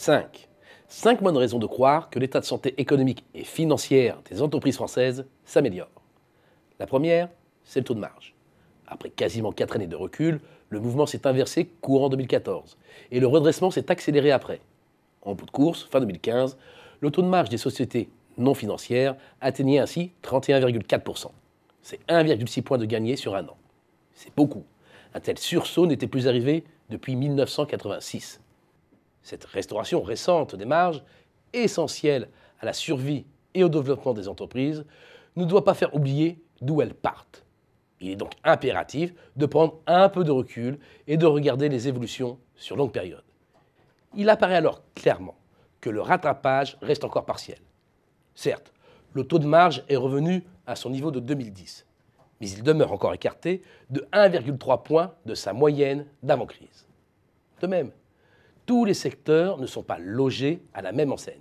5. 5 bonnes raisons de croire que l'état de santé économique et financière des entreprises françaises s'améliore. La première, c'est le taux de marge. Après quasiment 4 années de recul, le mouvement s'est inversé courant 2014 et le redressement s'est accéléré après. En bout de course, fin 2015, le taux de marge des sociétés non financières atteignait ainsi 31,4%. C'est 1,6 point de gagné sur un an. C'est beaucoup. Un tel sursaut n'était plus arrivé depuis 1986. Cette restauration récente des marges, essentielle à la survie et au développement des entreprises, ne doit pas faire oublier d'où elles partent. Il est donc impératif de prendre un peu de recul et de regarder les évolutions sur longue période. Il apparaît alors clairement que le rattrapage reste encore partiel. Certes, le taux de marge est revenu à son niveau de 2010, mais il demeure encore écarté de 1,3 points de sa moyenne d'avant-crise. De même, tous les secteurs ne sont pas logés à la même enseigne.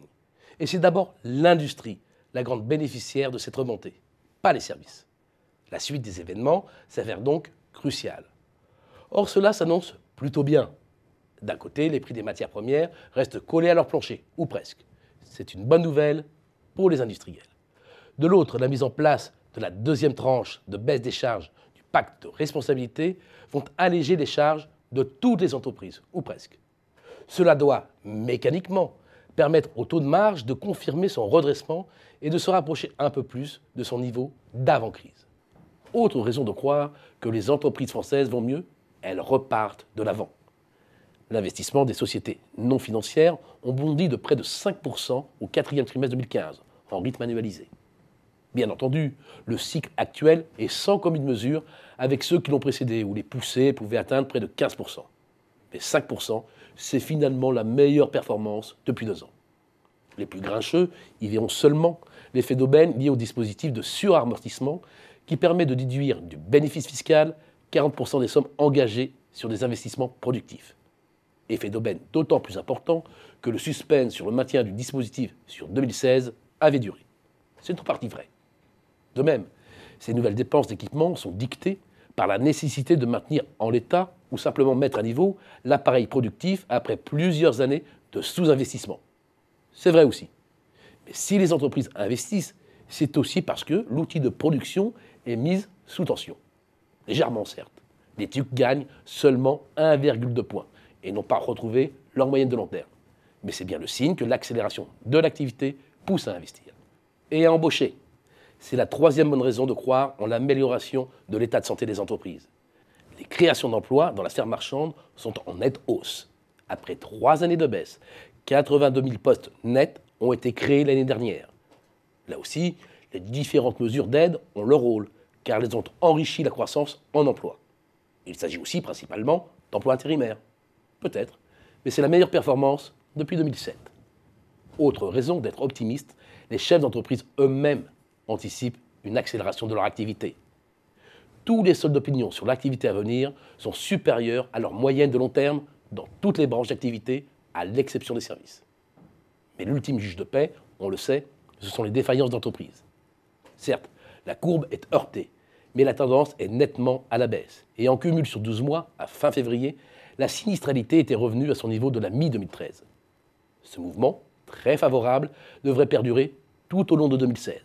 Et c'est d'abord l'industrie, la grande bénéficiaire de cette remontée, pas les services. La suite des événements s'avère donc cruciale. Or, cela s'annonce plutôt bien. D'un côté, les prix des matières premières restent collés à leur plancher, ou presque. C'est une bonne nouvelle pour les industriels. De l'autre, la mise en place de la deuxième tranche de baisse des charges du pacte de responsabilité vont alléger les charges de toutes les entreprises, ou presque. Cela doit, mécaniquement, permettre au taux de marge de confirmer son redressement et de se rapprocher un peu plus de son niveau d'avant-crise. Autre raison de croire que les entreprises françaises vont mieux, elles repartent de l'avant. L'investissement des sociétés non financières ont bondi de près de 5% au quatrième trimestre 2015, en rythme annualisé. Bien entendu, le cycle actuel est sans commune mesure avec ceux qui l'ont précédé, où les poussées pouvaient atteindre près de 15%. Mais 5%, c'est finalement la meilleure performance depuis 2 ans. Les plus grincheux y verront seulement l'effet d'aubaine lié au dispositif de suramortissement qui permet de déduire du bénéfice fiscal 40% des sommes engagées sur des investissements productifs. Effet d'aubaine d'autant plus important que le suspense sur le maintien du dispositif sur 2016 avait duré. C'est en partie vrai. De même, ces nouvelles dépenses d'équipement sont dictées par la nécessité de maintenir en l'état ou simplement mettre à niveau l'appareil productif après plusieurs années de sous-investissement. C'est vrai aussi. Mais si les entreprises investissent, c'est aussi parce que l'outil de production est mis sous tension. Légèrement certes. Les TUC gagnent seulement 1,2 points et n'ont pas retrouvé leur moyenne de long terme. Mais c'est bien le signe que l'accélération de l'activité pousse à investir. Et à embaucher. C'est la troisième bonne raison de croire en l'amélioration de l'état de santé des entreprises. Les créations d'emplois dans la sphère marchande sont en nette hausse. Après 3 années de baisse, 82 000 postes nets ont été créés l'année dernière. Là aussi, les différentes mesures d'aide ont leur rôle, car elles ont enrichi la croissance en emplois. Il s'agit aussi principalement d'emplois intérimaires. Peut-être, mais c'est la meilleure performance depuis 2007. Autre raison d'être optimiste, les chefs d'entreprise eux-mêmes anticipent une accélération de leur activité. Tous les soldes d'opinion sur l'activité à venir sont supérieurs à leur moyenne de long terme dans toutes les branches d'activité, à l'exception des services. Mais l'ultime juge de paix, on le sait, ce sont les défaillances d'entreprise. Certes, la courbe est heurtée, mais la tendance est nettement à la baisse. Et en cumul sur 12 mois, à fin février, la sinistralité était revenue à son niveau de la mi-2013. Ce mouvement, très favorable, devrait perdurer tout au long de 2016.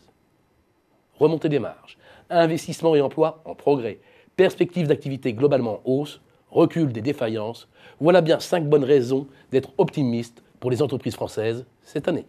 Remontée des marges, investissement et emploi en progrès, perspective d'activité globalement en hausse, recul des défaillances, voilà bien 5 bonnes raisons d'être optimiste pour les entreprises françaises cette année.